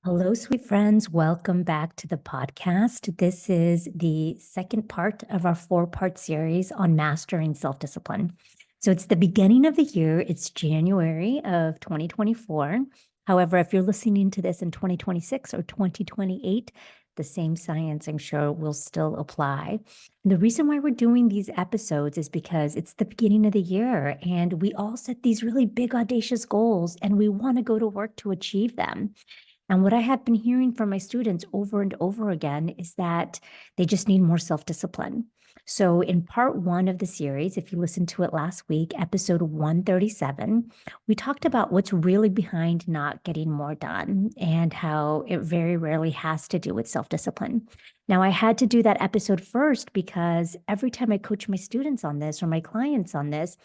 Hello, sweet friends. Welcome back to the podcast. This is the second part of our four-part series on mastering self-discipline. So it's the beginning of the year. It's January of 2024. However, if you're listening to this in 2026 or 2028, the same science, I'm sure, will still apply. And the reason why we're doing these episodes is because it's the beginning of the year and we all set these really big, audacious goals and we want to go to work to achieve them. And what I have been hearing from my students over and over again is that they just need more self-discipline. So in part one of the series, if you listened to it last week, episode 137, we talked about what's really behind not getting more done and how it very rarely has to do with self-discipline. Now, I had to do that episode first because every time I coach my students on this or my clients on this,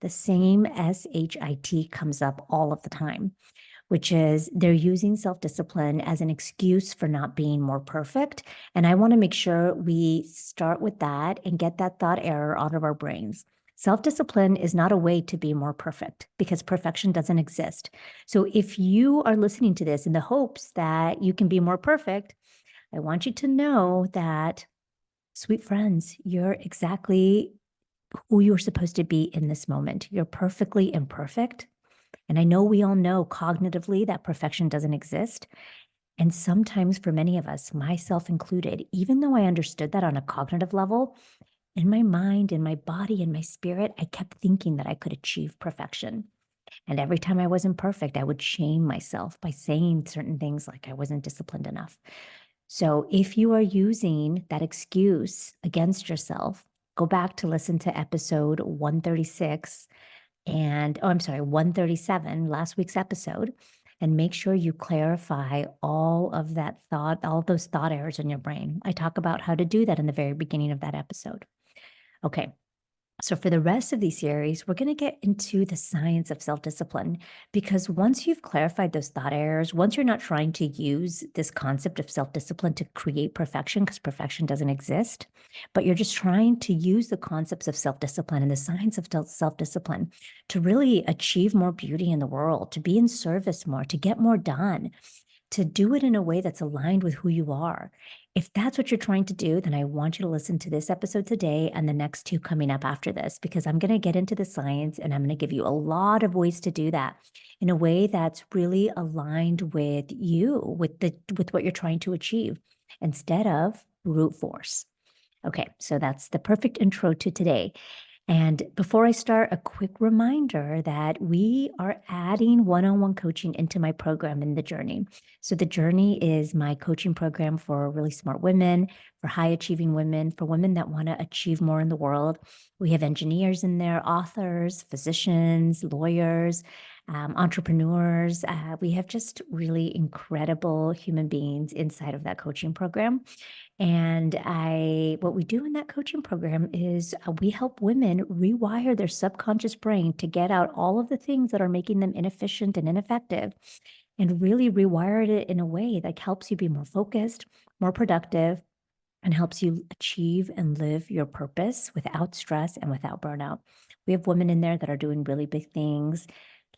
the same SHIT comes up all of the time, which is they're using self-discipline as an excuse for not being more perfect. And I want to make sure we start with that and get that thought error out of our brains. Self-discipline is not a way to be more perfect because perfection doesn't exist. So if you are listening to this in the hopes that you can be more perfect, I want you to know that, sweet friends, you're exactly who you're supposed to be in this moment. You're perfectly imperfect. And I know we all know cognitively that perfection doesn't exist. And sometimes for many of us, myself included, even though I understood that on a cognitive level, in my mind, in my body, in my spirit, I kept thinking that I could achieve perfection. And every time I wasn't perfect, I would shame myself by saying certain things like I wasn't disciplined enough. So if you are using that excuse against yourself, go back to listen to episode 136 and, oh, I'm sorry, 137, last week's episode, and make sure you clarify all of that thought, all those thought errors in your brain. I talk about how to do that in the very beginning of that episode. Okay. So for the rest of these series, we're going to get into the science of self-discipline, because once you've clarified those thought errors, once you're not trying to use this concept of self-discipline to create perfection, because perfection doesn't exist, but you're just trying to use the concepts of self-discipline and the science of self-discipline to really achieve more beauty in the world, to be in service more, to get more done, to do it in a way that's aligned with who you are. If that's what you're trying to do, then I want you to listen to this episode today and the next two coming up after this, because I'm going to get into the science and I'm going to give you a lot of ways to do that in a way that's really aligned with you, with what you're trying to achieve, instead of brute force. Okay, so that's the perfect intro to today. And before I start, a quick reminder that we are adding one-on-one coaching into my program in the Journey. So the Journey is my coaching program for really smart women, for high achieving women, for women that want to achieve more in the world. We have engineers in there, authors, physicians, lawyers, entrepreneurs. We have just really incredible human beings inside of that coaching program. And what we do in that coaching program is we help women rewire their subconscious brain to get out all of the things that are making them inefficient and ineffective, and really rewire it in a way that helps you be more focused, more productive, and helps you achieve and live your purpose without stress and without burnout. We have women in there that are doing really big things,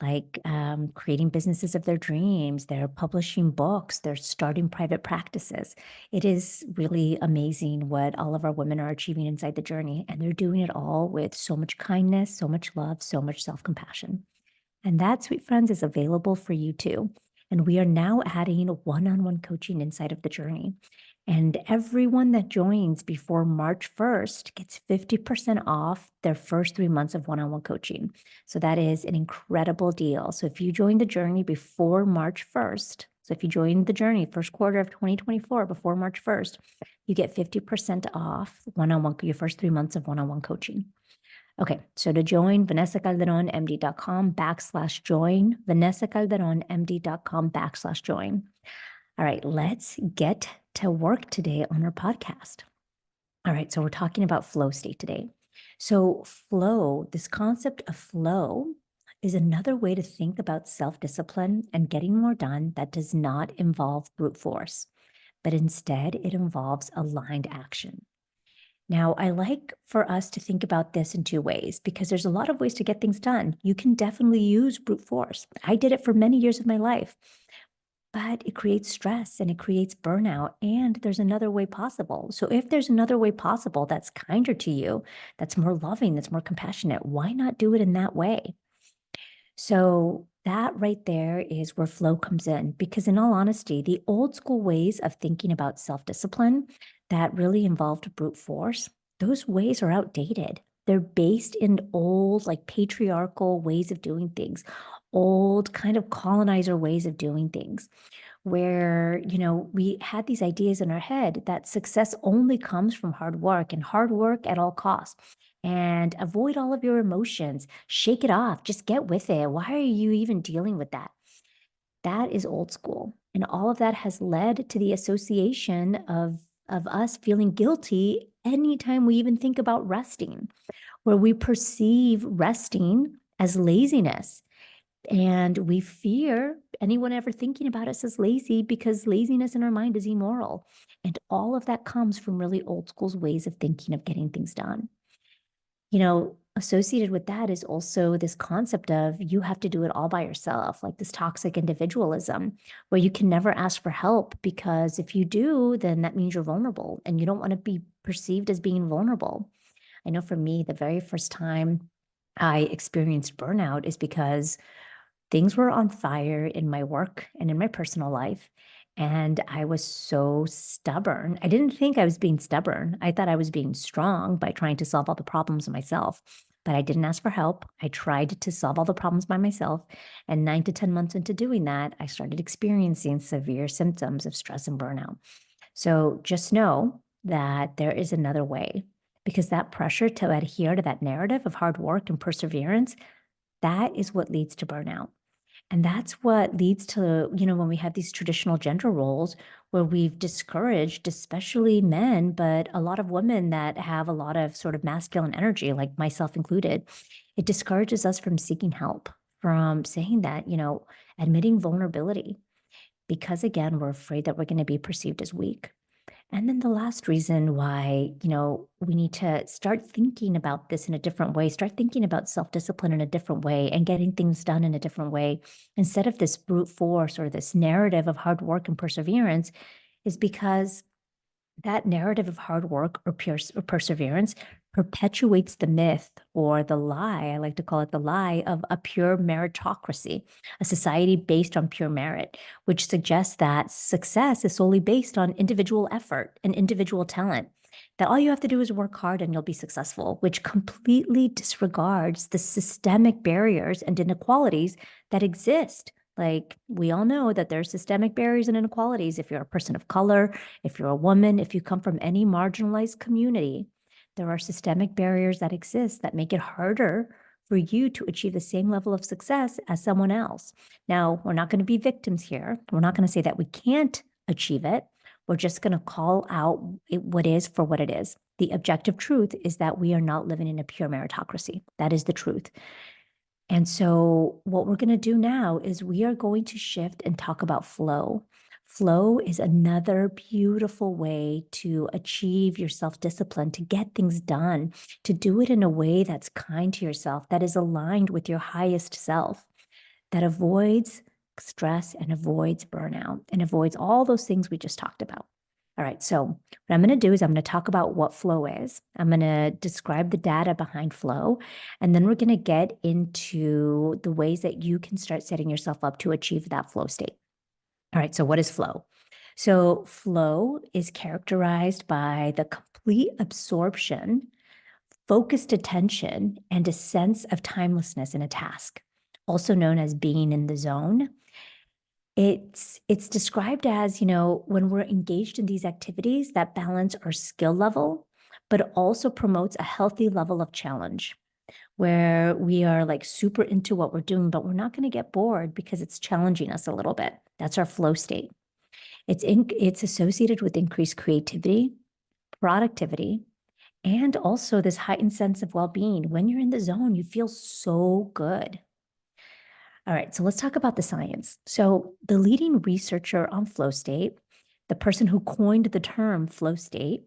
like creating businesses of their dreams. They're publishing books. They're starting private practices. It is really amazing what all of our women are achieving inside the Journey. And they're doing it all with so much kindness, so much love, so much self-compassion. And that, sweet friends, is available for you too. And we are now adding one-on-one coaching inside of the Journey. And everyone that joins before March 1st gets 50% off their first 3 months of one-on-one coaching. So that is an incredible deal. So if you join the Journey before March 1st, so if you join the Journey first quarter of 2024 before March 1st, you get 50% off one-on-one, your first 3 months of one-on-one coaching. Okay, so to join, vanessacalderonmd.com/join, vanessacalderonmd.com/join. All right, let's get to work today on our podcast. All right, so we're talking about flow state today. So flow, this concept of flow, is another way to think about self-discipline and getting more done that does not involve brute force, but instead it involves aligned action. Now, I like for us to think about this in two ways, because there's a lot of ways to get things done. You can definitely use brute force. I did it for many years of my life. but it creates stress and it creates burnout. And there's another way possible. So if there's another way possible that's kinder to you, that's more loving, that's more compassionate, why not do it in that way? So that right there is where flow comes in, because in all honesty, the old school ways of thinking about self-discipline that really involved brute force, those ways are outdated. They're based in old, like patriarchal ways of doing things, old kind of colonizer ways of doing things where, we had these ideas in our head that success only comes from hard work and hard work at all costs. And avoid all of your emotions, shake it off, just get with it. Why are you even dealing with that? That is old school. And all of that has led to the association of us feeling guilty anytime we even think about resting, where we perceive resting as laziness. And we fear anyone ever thinking about us as lazy because laziness in our mind is immoral. And all of that comes from really old school's ways of thinking of getting things done. Associated with that is also this concept of you have to do it all by yourself, like this toxic individualism, where you can never ask for help because if you do, then that means you're vulnerable and you don't want to be perceived as being vulnerable. I know for me, the very first time I experienced burnout is because things were on fire in my work and in my personal life. And I was so stubborn. I didn't think I was being stubborn. I thought I was being strong by trying to solve all the problems myself. But I didn't ask for help. I tried to solve all the problems by myself. And 9 to 10 months into doing that, I started experiencing severe symptoms of stress and burnout. So just know that there is another way because that pressure to adhere to that narrative of hard work and perseverance, that is what leads to burnout. And that's what leads to, when we have these traditional gender roles where we've discouraged, especially men, but a lot of women that have a lot of sort of masculine energy, like myself included, it discourages us from seeking help, from saying that, admitting vulnerability, because again, we're afraid that we're going to be perceived as weak. And then the last reason why, we need to start thinking about this in a different way, start thinking about self-discipline in a different way and getting things done in a different way, instead of this brute force or this narrative of hard work and perseverance, is because that narrative of hard work or perseverance perpetuates the myth or the lie. I like to call it the lie of a pure meritocracy, a society based on pure merit, which suggests that success is solely based on individual effort and individual talent. That all you have to do is work hard and you'll be successful, which completely disregards the systemic barriers and inequalities that exist. Like, we all know that there's systemic barriers and inequalities if you're a person of color, if you're a woman, if you come from any marginalized community. There are systemic barriers that exist that make it harder for you to achieve the same level of success as someone else. Now, we're not going to be victims here. We're not going to say that we can't achieve it. We're just going to call out what is for what it is. The objective truth is that we are not living in a pure meritocracy. That is the truth. And so what we're going to do now is we are going to shift and talk about flow. Flow is another beautiful way to achieve your self-discipline, to get things done, to do it in a way that's kind to yourself, that is aligned with your highest self, that avoids stress and avoids burnout and avoids all those things we just talked about. All right, so what I'm going to do is I'm going to talk about what flow is. I'm going to describe the data behind flow, and then we're going to get into the ways that you can start setting yourself up to achieve that flow state. All right, so what is flow? So flow is characterized by the complete absorption, focused attention, and a sense of timelessness in a task, also known as being in the zone. It's described as, when we're engaged in these activities that balance our skill level, but also promotes a healthy level of challenge where we are like super into what we're doing, but we're not going to get bored because it's challenging us a little bit. That's our flow state. It's associated with increased creativity, productivity, and also this heightened sense of well-being. When you're in the zone, you feel so good. All right, so let's talk about the science. So the leading researcher on flow state, the person who coined the term flow state,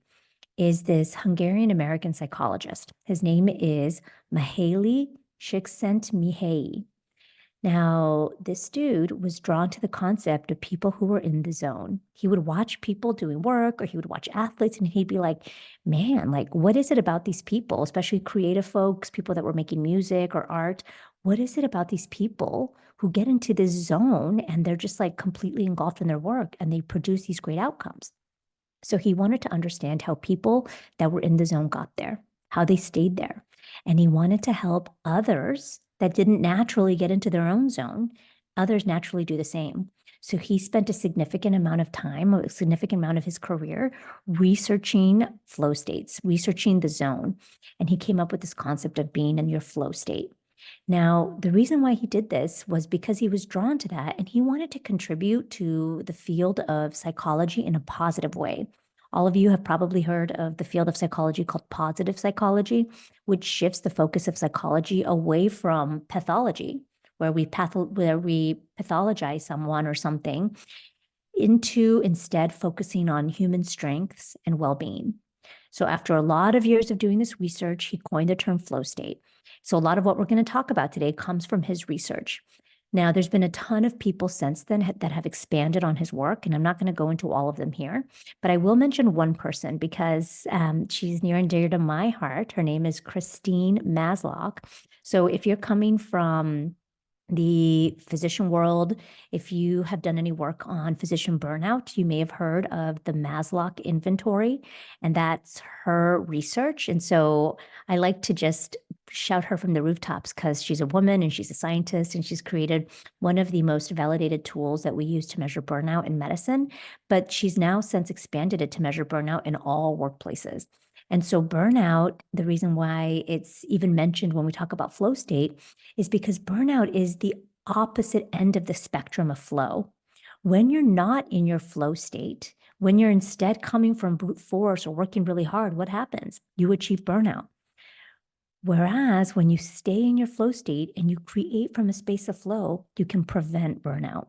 is this Hungarian-American psychologist. His name is Mihaly Csikszentmihalyi. Now, this dude was drawn to the concept of people who were in the zone. He would watch people doing work or he would watch athletes and he'd be like, man, like, what is it about these people, especially creative folks, people that were making music or art? What is it about these people who get into this zone and they're just like completely engulfed in their work and they produce these great outcomes? So he wanted to understand how people that were in the zone got there, how they stayed there. And he wanted to help others that didn't naturally get into their own zone, others naturally do the same. So he spent a significant amount of time, a significant amount of his career researching flow states, researching the zone. And he came up with this concept of being in your flow state. Now, the reason why he did this was because he was drawn to that and he wanted to contribute to the field of psychology in a positive way. All of you have probably heard of the field of psychology called positive psychology, which shifts the focus of psychology away from pathology, where we pathologize someone or something, into instead focusing on human strengths and well-being. So after a lot of years of doing this research, he coined the term flow state. So a lot of what we're going to talk about today comes from his research. Now, there's been a ton of people since then that have expanded on his work, and I'm not going to go into all of them here, but I will mention one person because she's near and dear to my heart. Her name is Christine Masloch. So if you're coming from the physician world, if you have done any work on physician burnout, you may have heard of the Masloch inventory, and that's her research. And so I like to just shout her from the rooftops because she's a woman and she's a scientist and she's created one of the most validated tools that we use to measure burnout in medicine. But she's now since expanded it to measure burnout in all workplaces. And so burnout, the reason why it's even mentioned when we talk about flow state is because burnout is the opposite end of the spectrum of flow. When you're not in your flow state, when you're instead coming from brute force or working really hard, what happens? You achieve burnout. Whereas when you stay in your flow state and you create from a space of flow, you can prevent burnout.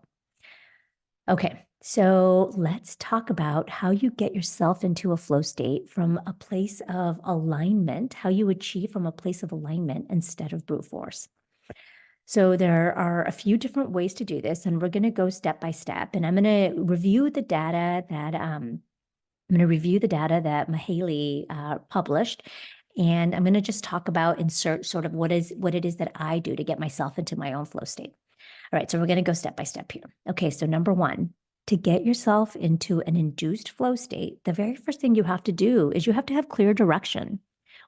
Okay, so let's talk about how you get yourself into a flow state from a place of alignment, how you achieve from a place of alignment instead of brute force. So there are a few different ways to do this, and we're going to go step by step. And I'm going to review the data that Mahaley published, and I'm going to just talk about insert sort of what it is that I do to get myself into my own flow state. All right, so we're going to go step by step here. Okay, so number one, to get yourself into an induced flow state, the very first thing you have to do is you have to have clear direction.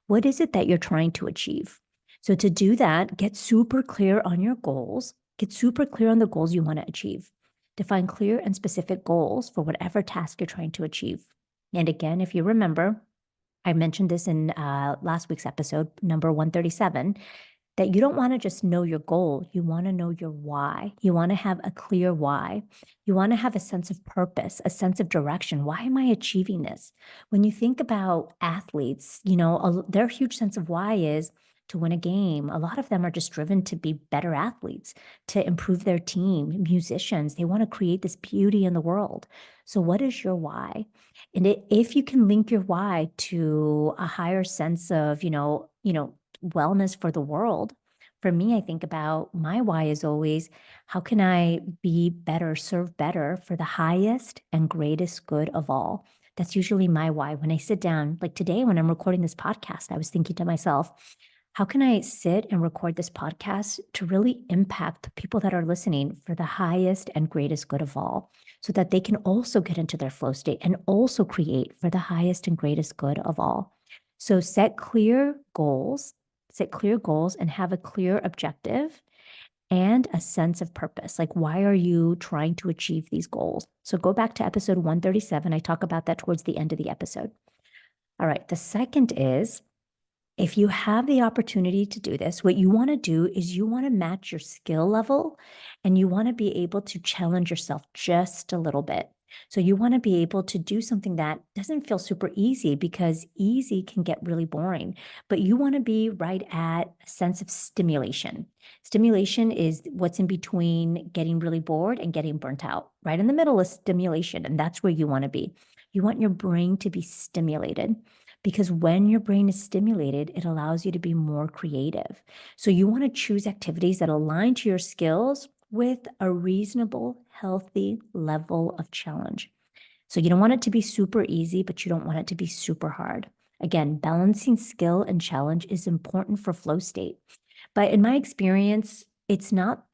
What is it that you're trying to achieve? So to do that, get super clear on your goals, get super clear on the goals you want to achieve. Define clear and specific goals for whatever task you're trying to achieve. And again, if you remember, I mentioned this in last week's episode, number 137, that you don't want to just know your goal. You want to know your why. You want to have a clear why. You want to have a sense of purpose, a sense of direction. Why am I achieving this? When you think about athletes, their huge sense of why is to win a game. A lot of them are just driven to be better athletes, to improve their team. Musicians, they want to create this beauty in the world. So what is your why? And if you can link your why to a higher sense of, wellness for the world. For me, I think about my why is always, how can I be better, serve better for the highest and greatest good of all? That's usually my why. When I sit down, like today, when I'm recording this podcast, I was thinking to myself, how can I sit and record this podcast to really impact the people that are listening for the highest and greatest good of all, so that they can also get into their flow state and also create for the highest and greatest good of all? So set clear goals and have a clear objective and a sense of purpose. Like, why are you trying to achieve these goals? So go back to episode 137. I talk about that towards the end of the episode. All right. The second is, if you have the opportunity to do this, what you want to do is you want to match your skill level and you want to be able to challenge yourself just a little bit. So you want to be able to do something that doesn't feel super easy, because easy can get really boring, but you want to be right at a sense of stimulation. Stimulation is what's in between getting really bored and getting burnt out. Right in the middle is stimulation, and that's where you want to be. You want your brain to be stimulated. because when your brain is stimulated, it allows you to be more creative. So you want to choose activities that align to your skills with a reasonable, healthy level of challenge. So you don't want it to be super easy, but you don't want it to be super hard. Again, balancing skill and challenge is important for flow state. But in my experience, it's not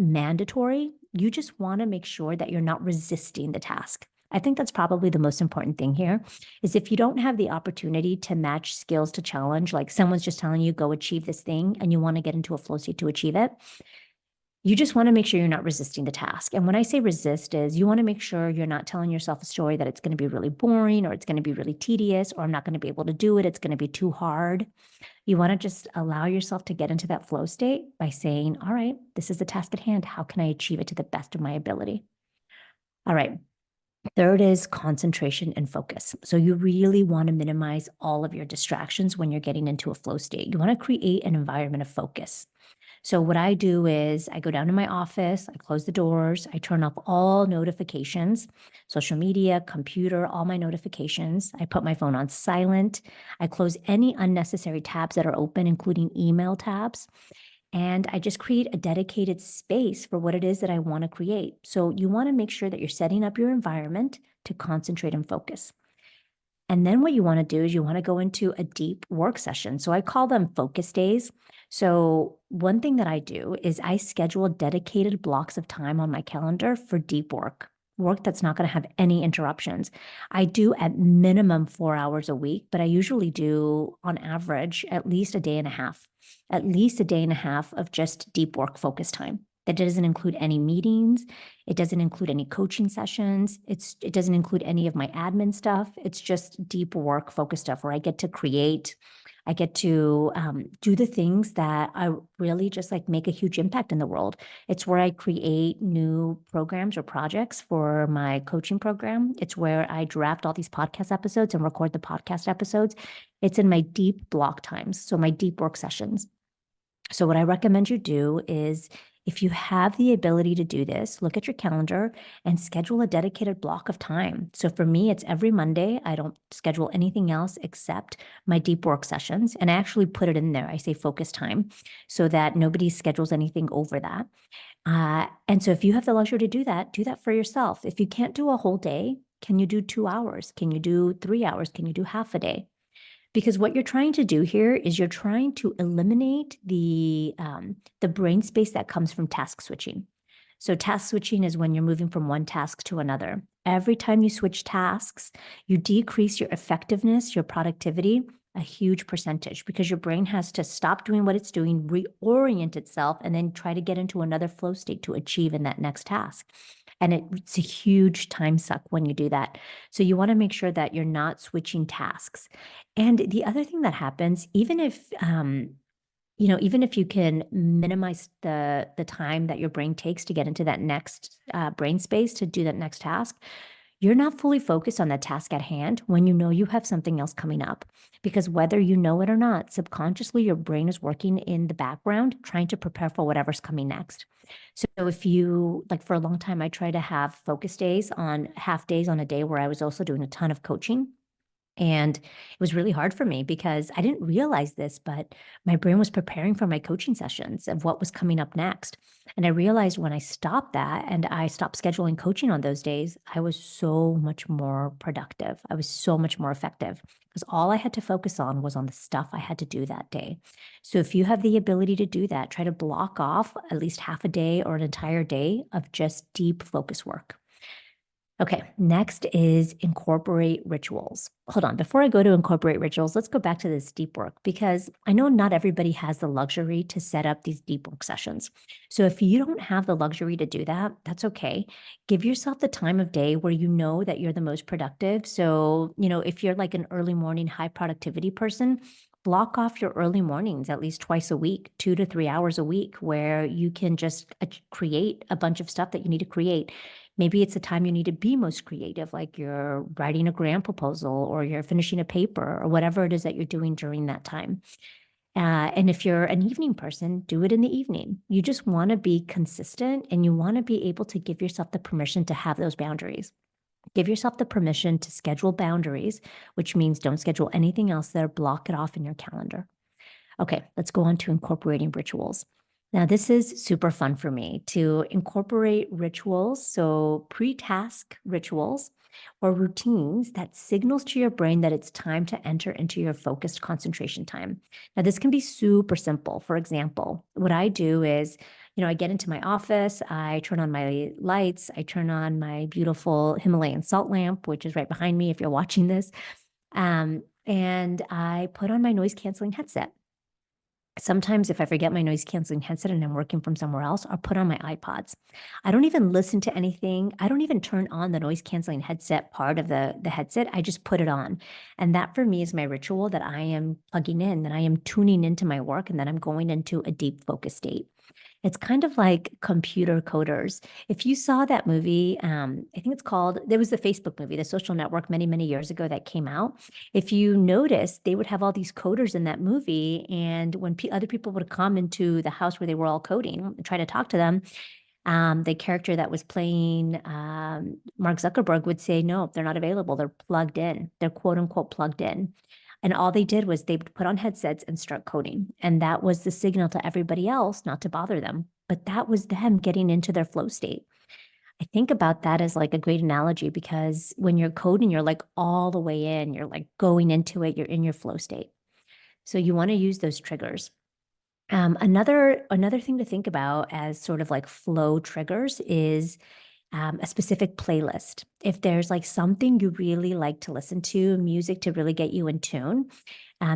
mandatory. You just want to make sure that you're not resisting the task. I think that's probably the most important thing here is if you don't have the opportunity to match skills to challenge, like someone's just telling you go achieve this thing and you want to get into a flow state to achieve it, you just want to make sure you're not resisting the task. And when I say resist is you want to make sure you're not telling yourself a story that it's going to be really boring or it's going to be really tedious or I'm not going to be able to do it. It's going to be too hard. You want to just allow yourself to get into that flow state by saying, all right, this is the task at hand. How can I achieve it to the best of my ability? All right. Third is concentration and focus. So you really want to minimize all of your distractions when you're getting into a flow state. You want to create an environment of focus. So what I do is I go down to my office, I close the doors, I turn off all notifications, social media, computer, all my notifications. I put my phone on silent. I close any unnecessary tabs that are open, including email tabs. And I just create a dedicated space for what it is that I want to create. So you want to make sure that you're setting up your environment to concentrate and focus. And then what you want to do is you want to go into a deep work session. So I call them focus days. So one thing that I do is I schedule dedicated blocks of time on my calendar for deep work that's not going to have any interruptions. I do at minimum 4 hours a week, but I usually do on average at least a day and a half, at least a day and a half of just deep work focus time. That doesn't include any meetings. It doesn't include any coaching sessions. It doesn't include any of my admin stuff. It's just deep work focused stuff where I get to create. I get to do the things that I really just like make a huge impact in the world. It's where I create new programs or projects for my coaching program. It's where I draft all these podcast episodes and record the podcast episodes. It's in my deep block times, so my deep work sessions. So what I recommend you do is if you have the ability to do this, look at your calendar and schedule a dedicated block of time. So for me, it's every Monday. I don't schedule anything else except my deep work sessions. And I actually put it in there. I say focus time so that nobody schedules anything over that. And so if you have the luxury to do that for yourself. If you can't do a whole day, can you do 2 hours? Can you do 3 hours? Can you do half a day? Because what you're trying to do here is you're trying to eliminate the brain space that comes from task switching. So task switching is when you're moving from one task to another. Every time you switch tasks, you decrease your effectiveness, your productivity, a huge percentage because your brain has to stop doing what it's doing, reorient itself, and then try to get into another flow state to achieve in that next task. And it's a huge time suck when you do that. So you want to make sure that you're not switching tasks. And the other thing that happens, even if even if you can minimize the time that your brain takes to get into that next brain space to do that next task, you're not fully focused on that task at hand when you know you have something else coming up. Because whether you know it or not, subconsciously, your brain is working in the background, trying to prepare for whatever's coming next. So if you, like for a long time, I try to have focus days on half days on a day where I was also doing a ton of coaching. And it was really hard for me because I didn't realize this, but my brain was preparing for my coaching sessions of what was coming up next. And I realized when I stopped that and I stopped scheduling coaching on those days, I was so much more productive. I was so much more effective because all I had to focus on was on the stuff I had to do that day. So if you have the ability to do that, try to block off at least half a day or an entire day of just deep focus work. Okay, next is incorporate rituals. Hold on, before I go to incorporate rituals, let's go back to this deep work because I know not everybody has the luxury to set up these deep work sessions. So if you don't have the luxury to do that, that's okay. Give yourself the time of day where you know that you're the most productive. So, if you're like an early morning high productivity person, block off your early mornings at least twice a week, 2 to 3 hours a week, where you can just create a bunch of stuff that you need to create. Maybe it's the time you need to be most creative, like you're writing a grant proposal or you're finishing a paper or whatever it is that you're doing during that time. And if you're an evening person, do it in the evening. You just want to be consistent and you want to be able to give yourself the permission to have those boundaries. Give yourself the permission to schedule boundaries, which means don't schedule anything else there, block it off in your calendar. Okay, let's go on to incorporating rituals. Now, this is super fun for me to incorporate rituals. So, pre-task rituals or routines that signals to your brain that it's time to enter into your focused concentration time. Now, this can be super simple. For example, what I do is, I get into my office, I turn on my lights, I turn on my beautiful Himalayan salt lamp, which is right behind me if you're watching this. And I put on my noise canceling headset. Sometimes if I forget my noise canceling headset and I'm working from somewhere else, I'll put on my iPods. I don't even listen to anything. I don't even turn on the noise canceling headset part of the headset. I just put it on. And that for me is my ritual that I am plugging in, that I am tuning into my work and that I'm going into a deep focus state. It's kind of like computer coders. If you saw that movie, I think it's called, there was the Facebook movie, The Social Network, many, many years ago that came out. If you notice, they would have all these coders in that movie. And when other people would come into the house where they were all coding and try to talk to them, the character that was playing Mark Zuckerberg would say, no, they're not available. They're plugged in. They're quote unquote plugged in. And all they did was they would put on headsets and start coding. And that was the signal to everybody else not to bother them. But that was them getting into their flow state. I think about that as like a great analogy because when you're coding, you're like all the way in, you're like going into it, you're in your flow state. So you want to use those triggers. Another thing to think about as sort of like flow triggers is a specific playlist. If there's like something you really like to listen to, music to really get you in tune,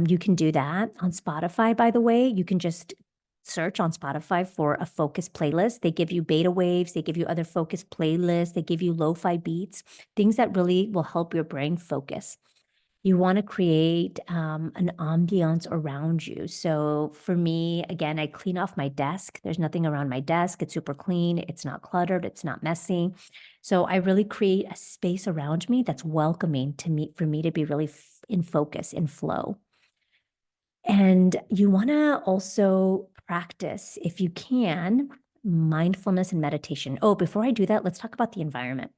you can do that. On Spotify, by the way, you can just search on Spotify for a focus playlist. They give you beta waves, they give you other focus playlists, they give you lo-fi beats, things that really will help your brain focus. You want to create an ambiance around you. So for me, again, I clean off my desk. There's nothing around my desk. It's super clean. It's not cluttered. It's not messy. So I really create a space around me that's welcoming to me, for me to be really in focus, in flow. And you want to also practice, if you can, mindfulness and meditation. Oh, before I do that, let's talk about the environment.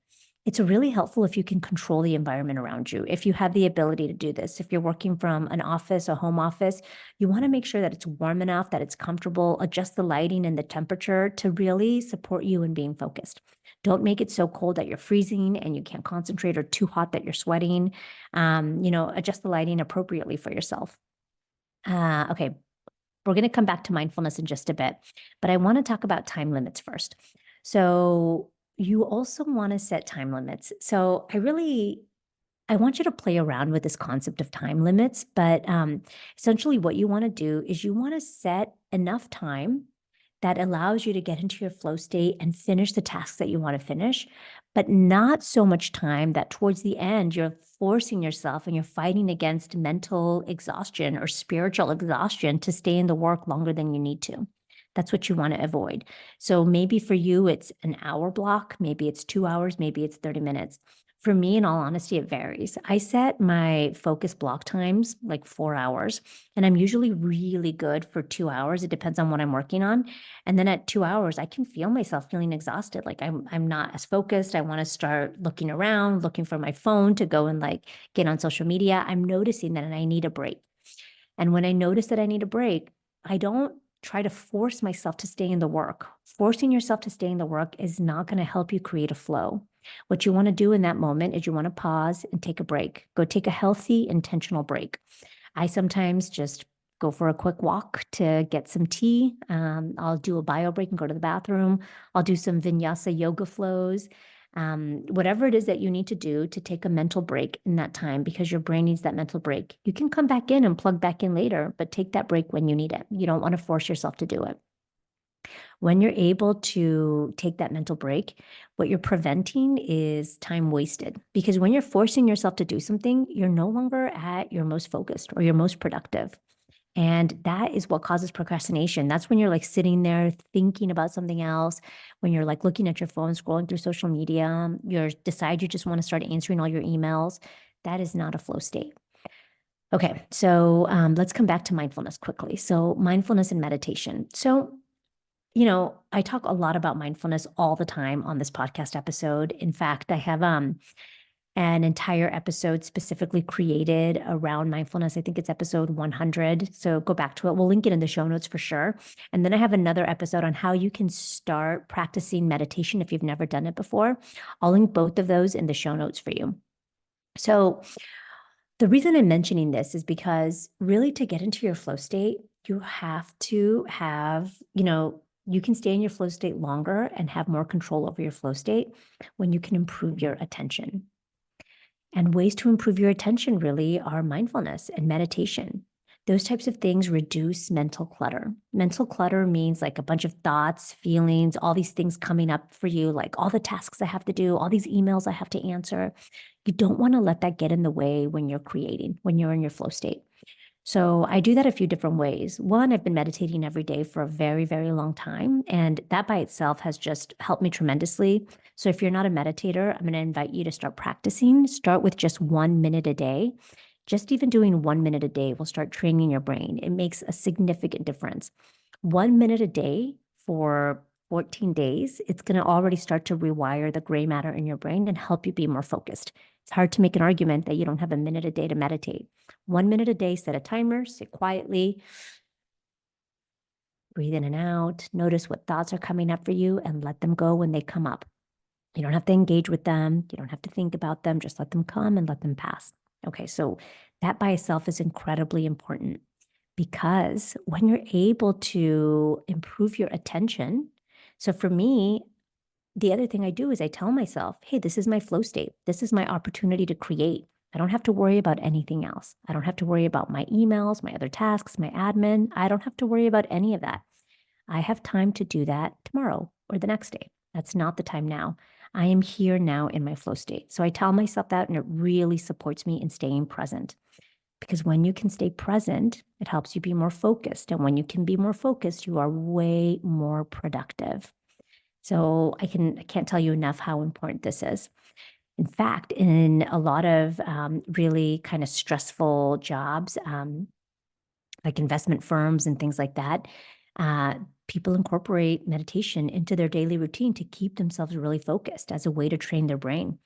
It's really helpful if you can control the environment around you. If you have the ability to do this, if you're working from an office, a home office, you want to make sure that it's warm enough, that it's comfortable, adjust the lighting and the temperature to really support you in being focused. Don't make it so cold that you're freezing and you can't concentrate or too hot that you're sweating. Adjust the lighting appropriately for yourself. Okay, we're going to come back to mindfulness in just a bit, but I want to talk about time limits first. So you also want to set time limits. So I want you to play around with this concept of time limits, but essentially what you want to do is you want to set enough time that allows you to get into your flow state and finish the tasks that you want to finish, but not so much time that towards the end you're forcing yourself and you're fighting against mental exhaustion or spiritual exhaustion to stay in the work longer than you need to. That's what you want to avoid. So maybe for you, it's an hour block, maybe it's 2 hours, maybe it's 30 minutes. For me, in all honesty, it varies. I set my focus block times like 4 hours, and I'm usually really good for 2 hours. It depends on what I'm working on. And then at 2 hours, I can feel myself feeling exhausted. Like I'm not as focused. I want to start looking around, looking for my phone to go and like get on social media. I'm noticing that I need a break. And when I notice that I need a break, I don't try to force myself to stay in the work. Forcing yourself to stay in the work is not going to help you create a flow. What you want to do in that moment is you want to pause and take a break. Go take a healthy, intentional break. I sometimes just go for a quick walk to get some tea. I'll do a bio break and go to the bathroom. I'll do some vinyasa yoga flows. Whatever it is that you need to do to take a mental break in that time because your brain needs that mental break. You can come back in and plug back in later, but take that break when you need it. You don't want to force yourself to do it. When you're able to take that mental break, what you're preventing is time wasted. Because when you're forcing yourself to do something, you're no longer at your most focused or your most productive. And that is what causes procrastination. That's when you're like sitting there thinking about something else, when you're like looking at your phone, scrolling through social media, you decide you just want to start answering all your emails. That is not a flow state. Okay, so let's come back to mindfulness quickly. So mindfulness and meditation. So I talk a lot about mindfulness all the time on this podcast episode. In fact, I have an entire episode specifically created around mindfulness. I think it's episode 100. So go back to it. We'll link it in the show notes for sure. And then I have another episode on how you can start practicing meditation if you've never done it before. I'll link both of those in the show notes for you. So the reason I'm mentioning this is because really to get into your flow state, you have to have, you can stay in your flow state longer and have more control over your flow state when you can improve your attention. And ways to improve your attention really are mindfulness and meditation. Those types of things reduce mental clutter. Mental clutter means like a bunch of thoughts, feelings, all these things coming up for you, like all the tasks I have to do, all these emails I have to answer. You don't want to let that get in the way when you're creating, when you're in your flow state. So I do that a few different ways. One, I've been meditating every day for a very, very long time. And that by itself has just helped me tremendously. So if you're not a meditator, I'm going to invite you to start practicing. Start with just 1 minute a day. Just even doing 1 minute a day will start training your brain. It makes a significant difference. 1 minute a day for 14 days, it's going to already start to rewire the gray matter in your brain and help you be more focused. It's hard to make an argument that you don't have a minute a day to meditate. 1 minute a day, set a timer, sit quietly, breathe in and out, notice what thoughts are coming up for you and let them go when they come up. You don't have to engage with them. You don't have to think about them. Just let them come and let them pass. Okay, so that by itself is incredibly important because when you're able to improve your attention, so for me, the other thing I do is I tell myself, hey, this is my flow state. This is my opportunity to create. I don't have to worry about anything else. I don't have to worry about my emails, my other tasks, my admin. I don't have to worry about any of that. I have time to do that tomorrow or the next day. That's not the time now. I am here now in my flow state. So I tell myself that, and it really supports me in staying present. Because when you can stay present, it helps you be more focused. And when you can be more focused, you are way more productive. So I can't tell you enough how important this is. In fact, in a lot of really kind of stressful jobs, like investment firms and things like that, people incorporate meditation into their daily routine to keep themselves really focused as a way to train their brain.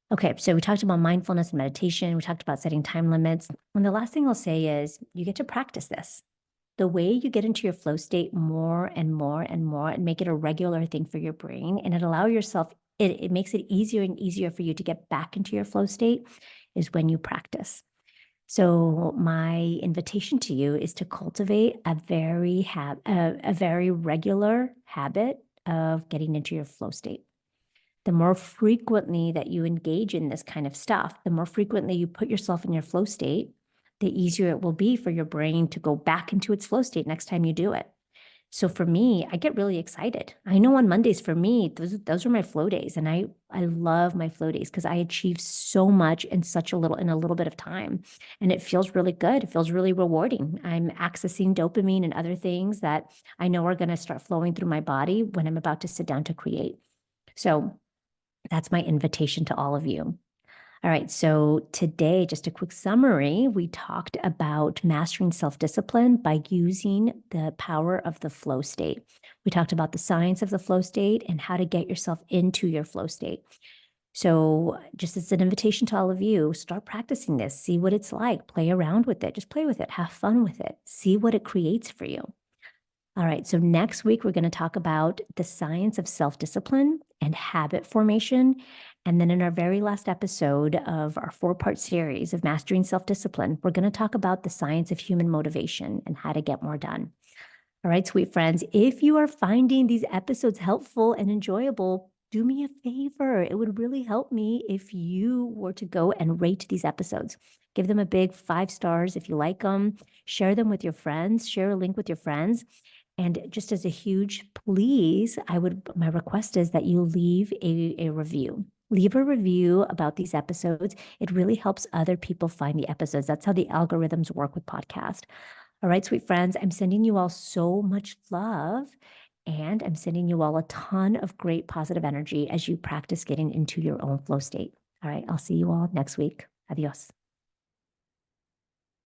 Okay, so we talked about mindfulness and meditation. We talked about setting time limits. And the last thing I'll say is you get to practice this. The way you get into your flow state more and more and more and make it a regular thing for your brain, and it makes it easier and easier for you to get back into your flow state is when you practice. So my invitation to you is to cultivate a very regular habit of getting into your flow state. The more frequently that you engage in this kind of stuff, the more frequently you put yourself in your flow state, the easier it will be for your brain to go back into its flow state next time you do it. So for me, I get really excited. I know on Mondays for me, those are my flow days. And I love my flow days because I achieve so much in a little bit of time. And it feels really good. It feels really rewarding. I'm accessing dopamine and other things that I know are going to start flowing through my body when I'm about to sit down to create. So that's my invitation to all of you. All right, so today, just a quick summary, we talked about mastering self-discipline by using the power of the flow state. We talked about the science of the flow state and how to get yourself into your flow state. So just as an invitation to all of you, start practicing this, see what it's like, play around with it, just play with it, have fun with it, see what it creates for you. All right, so next week, we're going to talk about the science of self-discipline and habit formation. And then in our very last episode of our 4-part series of Mastering Self-Discipline, we're going to talk about the science of human motivation and how to get more done. All right, sweet friends, if you are finding these episodes helpful and enjoyable, do me a favor. It would really help me if you were to go and rate these episodes. Give them a big 5 stars if you like them. Share them with your friends. Share a link with your friends. And just as a huge please, my request is that you leave a review. Leave a review about these episodes. It really helps other people find the episodes. That's how the algorithms work with podcast. All right, sweet friends, I'm sending you all so much love, and I'm sending you all a ton of great positive energy as you practice getting into your own flow state. All right, I'll see you all next week. Adios.